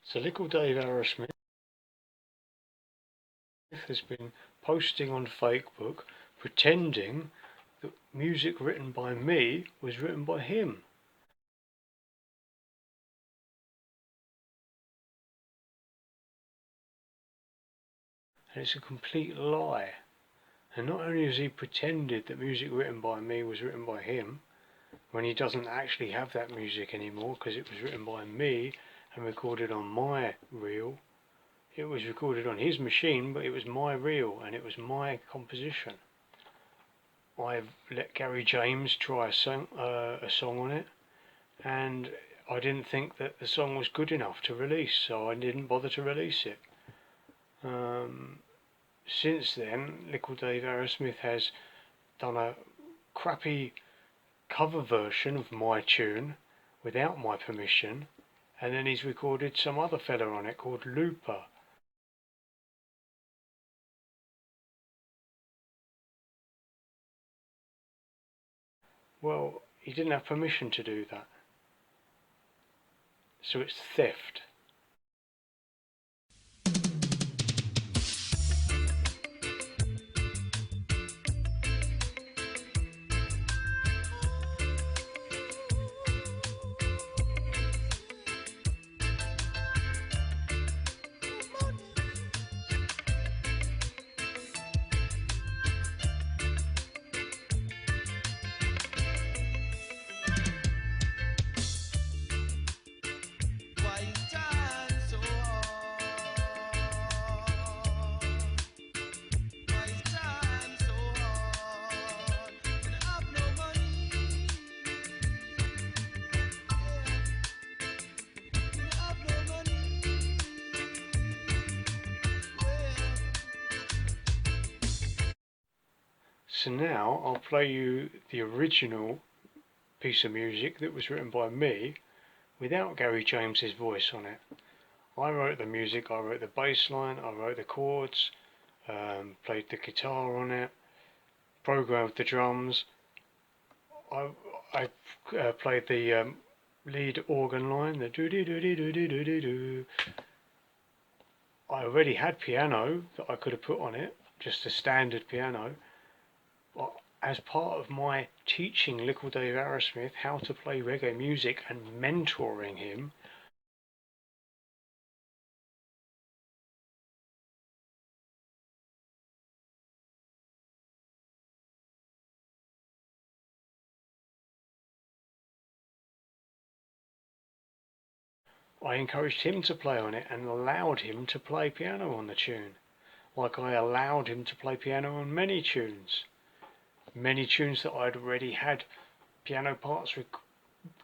So Likkle Dave ARROWSMITH has been posting on fakebook pretending that music written by me was written by him. And it's a complete lie. And not only has he pretended that music written by me was written by him, when he doesn't actually have that music anymore because it was written by me and recorded on my reel. It was recorded on his machine, but it was my reel and it was my composition. I've let Gary James try a song on it, and I didn't think that the song was good enough to release, so I didn't bother to release it. Since then, Likkle Dave ARROWSMITH has done a crappy cover version of my tune without my permission, and then he's recorded some other fella on it called Looper. Well, he didn't have permission to do that, so it's theft. So now I'll play you the original piece of music that was written by me without Gary James's voice on it. I wrote the music, I wrote the bass line, I wrote the chords, played the guitar on it, programmed the drums. I played the lead organ line, the do-do-do-do-do-do-do-do. I already had piano that I could have put on it, just a standard piano. As part of my teaching Likkle Dave ARROWSMITH how to play reggae music and mentoring him, I encouraged him to play on it and allowed him to play piano on the tune, like I allowed him to play piano on many tunes that I'd already had piano parts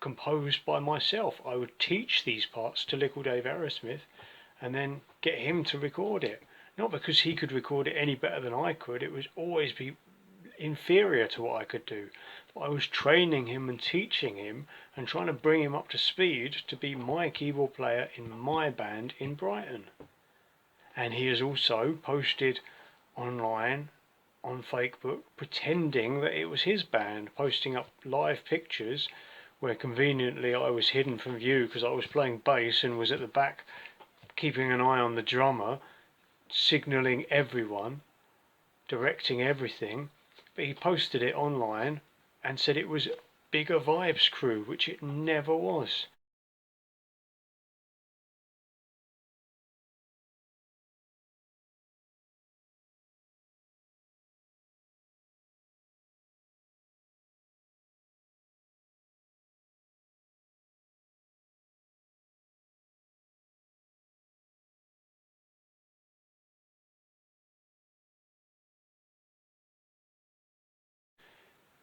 composed by myself. I would teach these parts to Likkle Dave ARROWSMITH and then get him to record it. Not because he could record it any better than I could, it would always be inferior to what I could do. But I was training him and teaching him and trying to bring him up to speed to be my keyboard player in my band in Brighton. And he has also posted online on fakebook pretending that it was his band, posting up live pictures where conveniently I was hidden from view because I was playing bass and was at the back keeping an eye on the drummer, signalling everyone, directing everything. But he posted it online and said it was Bigger Vibes Crew, which it never was.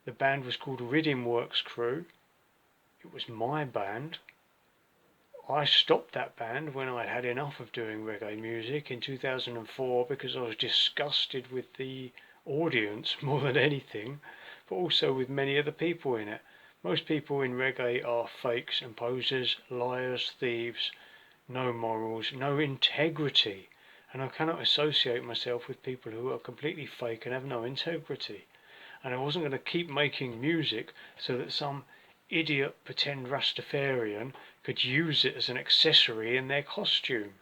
The band was called Rhythm Works Crew. It was my band. I stopped that band when I'd had enough of doing reggae music in 2004 because I was disgusted with the audience more than anything, but also with many of the people in it. Most people in reggae are fakes and posers, liars, thieves, no morals, no integrity, and I cannot associate myself with people who are completely fake and have no integrity. And I wasn't going to keep making music so that some idiot pretend Rastafarian could use it as an accessory in their costume.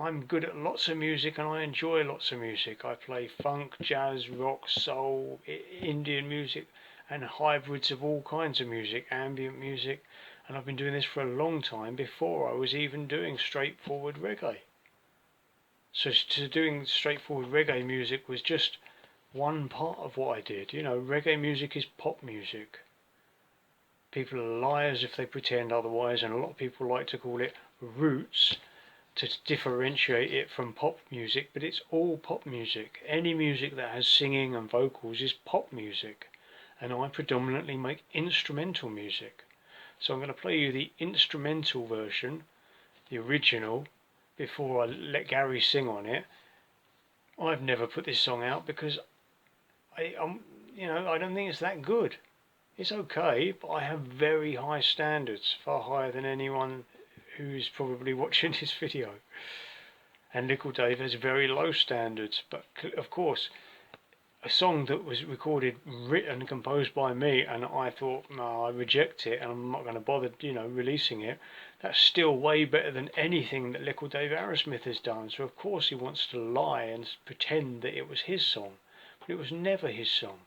I'm good at lots of music and I enjoy lots of music. I play funk, jazz, rock, soul, Indian music and hybrids of all kinds of music, ambient music, and I've been doing this for a long time before I was even doing straightforward reggae. So doing straightforward reggae music was just one part of what I did. You know, reggae music is pop music. People are liars if they pretend otherwise, and a lot of people like to call it roots to differentiate it from pop music, but it's all pop music. Any music that has singing and vocals is pop music, and I predominantly make instrumental music. So I'm going to play you the instrumental version, the original, before I let Gary sing on it. I've never put this song out because I don't think it's that good. It's okay, but I have very high standards, far higher than anyone who's probably watching this video. And Likkle Dave has very low standards, but of course, a song that was recorded, written, composed by me, and I thought, no, I reject it, and I'm not going to bother, releasing it. That's still way better than anything that Likkle Dave ARROWSMITH has done. So of course he wants to lie and pretend that it was his song, but it was never his song.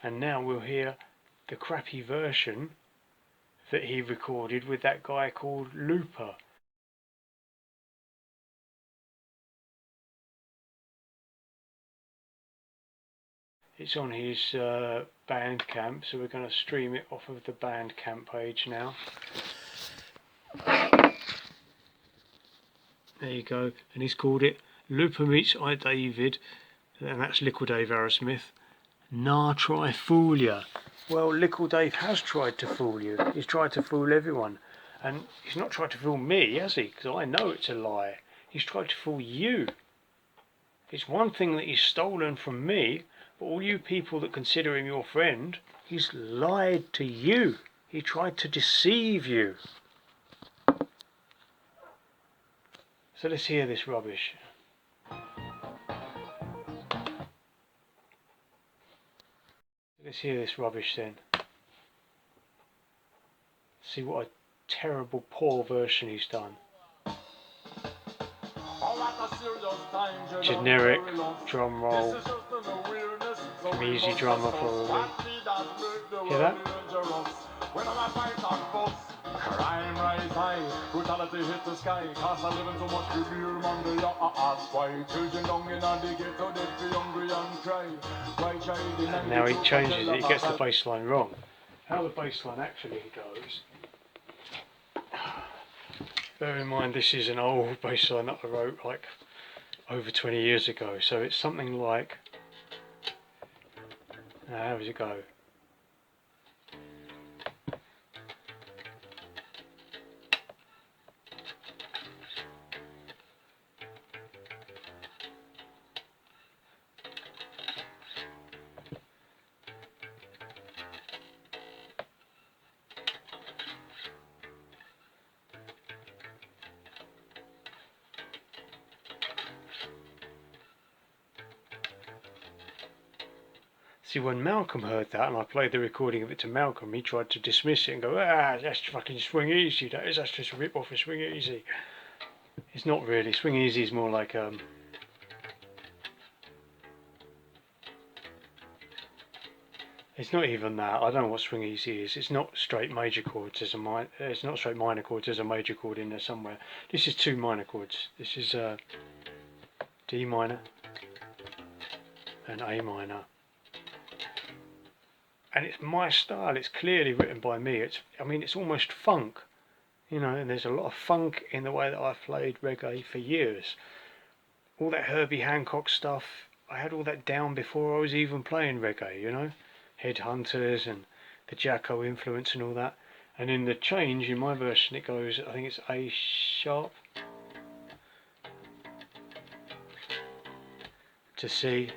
and now we'll hear the crappy version that he recorded with that guy called Looper. It's on his Bandcamp, so we're going to stream it off of the Bandcamp page now. There you go, and he's called it Looper Meets I David, and that's Likkle Dave ARROWSMITH. Nah, try fool ya. Well, Likkle Dave has tried to fool you. He's tried to fool everyone, and he's not tried to fool me, has he? Because I know it's a lie. He's tried to fool you. It's one thing that he's stolen from me, but all you people that consider him your friend, he's lied to you. He tried to deceive you. So let's hear this rubbish. Let's hear this rubbish then. See what a terrible, poor version he's done. Generic drum roll from Easy Drummer probably. Hear that? Crime rise high, brutality hit the sky, cause I live in so much beer Monday, ask why. Children long in the ghetto, they be hungry and cry. And now he changes it, he gets the bass line wrong. How the bass line actually goes. Bear in mind this is an old bass line that I wrote like over 20 years ago, so it's something like, how does it go? See, when Malcolm heard that, and I played the recording of it to Malcolm, he tried to dismiss it and go, that's fucking Swing Easy, that's just a rip-off of Swing Easy. It's not really. Swing Easy is more like, it's not even that. I don't know what Swing Easy is. It's not straight major chords. It's not straight minor chords. There's a major chord in there somewhere. This is two minor chords. This is D minor and A minor. And it's my style. It's clearly written by me. I mean, it's almost funk, you know. And there's a lot of funk in the way that I've played reggae for years. All that Herbie Hancock stuff, I had all that down before I was even playing reggae, you know. Headhunters and the Jacko influence and all that. And in the change, in my version, it goes, I think it's A sharp to C,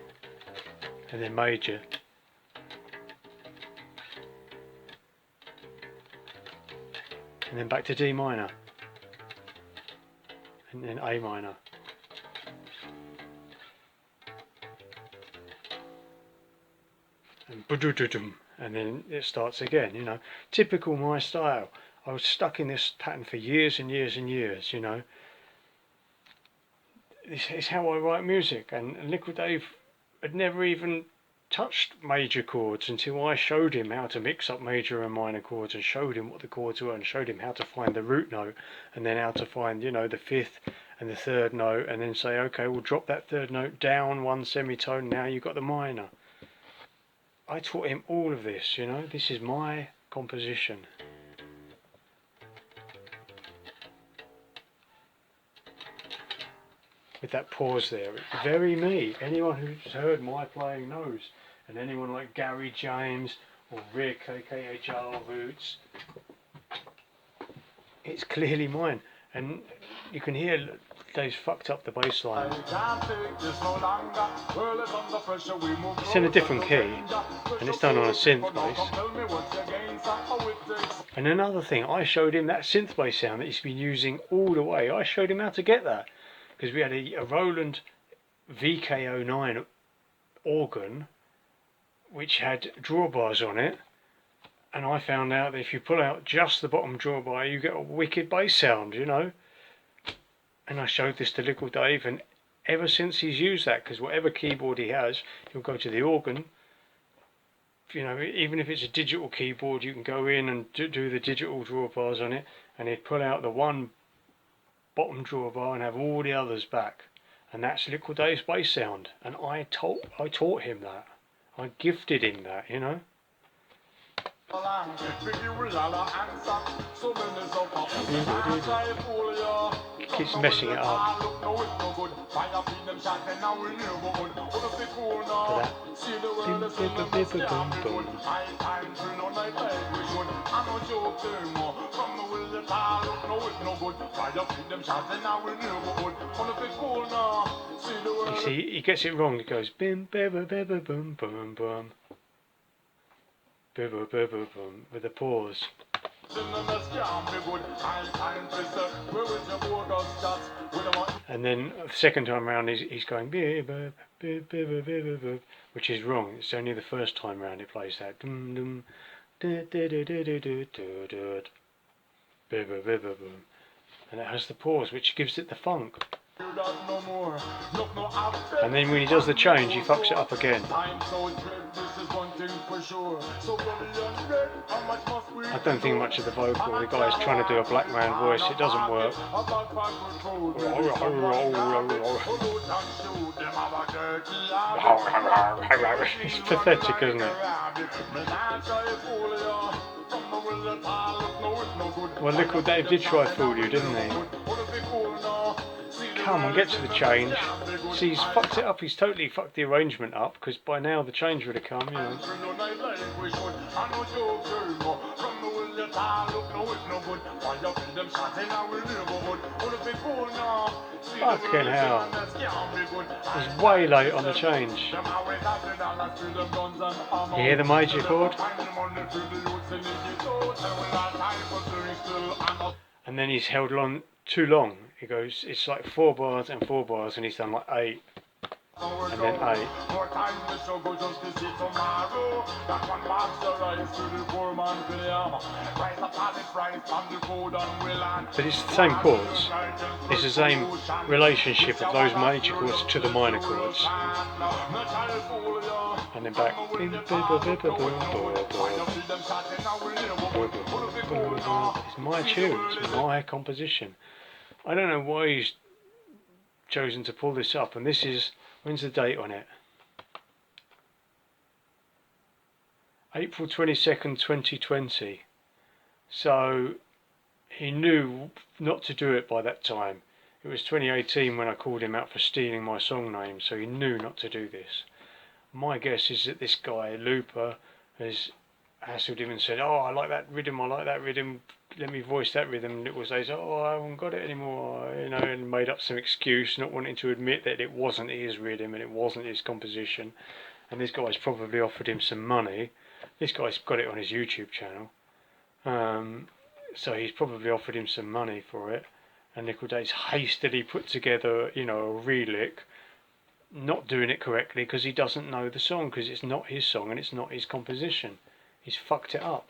and then major. And then back to D minor, and then A minor, and ba-doo-doo-dum, and then it starts again, you know. Typical my style. I was stuck in this pattern for years and years and years, you know. It's how I write music, and Likkle Dave had never even touched major chords until I showed him how to mix up major and minor chords, and showed him what the chords were, and showed him how to find the root note, and then how to find, you know, the fifth and the third note, and then say, okay, we'll drop that third note down one semitone, now you've got the minor. I taught him all of this, you know. This is my composition. With that pause there, it's very me. Anyone who's heard my playing knows. And anyone like Gary James or Rick, aka Jar Roots, it's clearly mine. And you can hear Dave's fucked up the bass line. It's in a different key, and it's done on a synth bass. And another thing, I showed him that synth bass sound that he's been using all the way. I showed him how to get that, because we had a Roland VK09 organ which had drawbars on it, and I found out that if you pull out just the bottom drawbar, you get a wicked bass sound, you know. And I showed this to Likkle Dave, and ever since he's used that, because whatever keyboard he has, he'll go to the organ, you know, even if it's a digital keyboard, you can go in and do the digital drawbars on it, and he'd pull out the one bottom drawbar and have all the others back, and that's Likkle Dave's bass sound. And I taught him that. I gifted him that, you know. Keeps messing it up. You see, he gets it wrong. He goes bim bim bim bim bum bum bum. With a pause. And then the second time round he's going, which is wrong. It's only the first time round he plays that. And it has the pause, which gives it the funk. And then when he does the change, he fucks it up again. I don't think much of the vocal. The guy's trying to do a black man voice. It doesn't work. It's pathetic, isn't it? Well, Likkle Dave did try to fool you, didn't he? Come on, get to the change. See, he's fucked it up. He's totally fucked the arrangement up, because by now the change would have come, you know. Fucking hell. He's way late on the change. You hear the major chord? And then he's held on too long. He goes, it's like 4 bars and 4 bars, and he's done like 8. And then 8. But it's the same chords. It's the same relationship of those major chords to the minor chords. And then back. It's my tune, it's my composition. I don't know why he's chosen to pull this up, and this is, when's the date on it? April 22nd, 2020. So he knew not to do it by that time. It was 2018 when I called him out for stealing my song name, so he knew not to do this. My guess is that this guy, Looper, has hassled him and said, oh, I like that rhythm, let me voice that rhythm. And Likkle says, oh, I haven't got it anymore, you know, and made up some excuse, not wanting to admit that it wasn't his rhythm and it wasn't his composition. And this guy's probably offered him some money. This guy's got it on his YouTube channel, so he's probably offered him some money for it. And Likkle Dave's hastily put together, you know, a relick, not doing it correctly because he doesn't know the song, because it's not his song and it's not his composition. He's fucked it up.